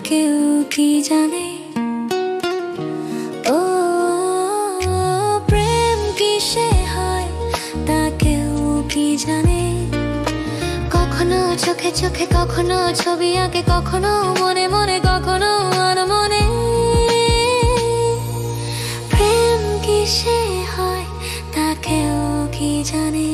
কেউ কি জানে? ও প্রেম কিসে হয় তা কেউ কি জানে? কখনো চোখে চোখে, কখনো ছবি আঁকে, কখনো মনে মনে, কখনো আনমনে। প্রেম কিসে হয় তা কেউ কি জানে?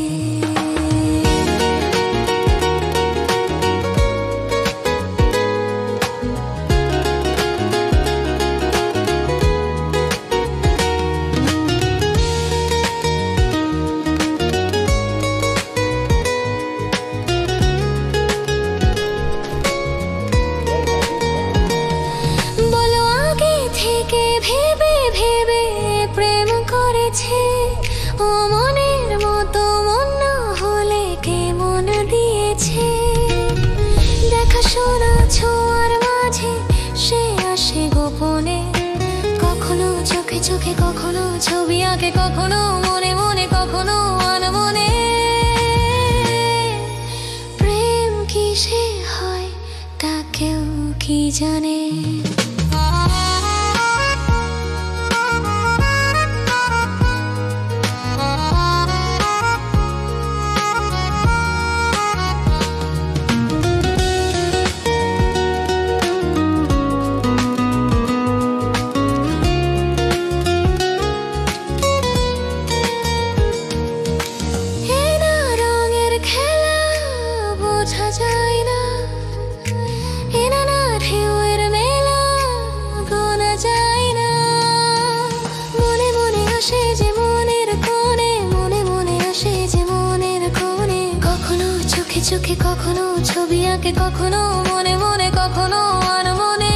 ও মনের মতো মন না হলে কে মন দিয়েছে? দেখাশোনা ছোঁয়ার মাঝে সে আসে গোপনে, কখনো চোখে চোখে, কখনো ছবি আঁকে, কখনো মনে মনে, কখনো আনমনে। প্রেম কিসে হয় তা কেউ কি জানে? বোঝা যায় না, এনা না ঢেউয়ের মেলা গোনা যায় না। মনে মনে আসে যে মনের কোণে, মনে মনে আসে যে মনের কোণে। কখনো চোখে চোখে, কখনো ছবি আঁকে, কখনো মনে মনে, কখনো আনমনে।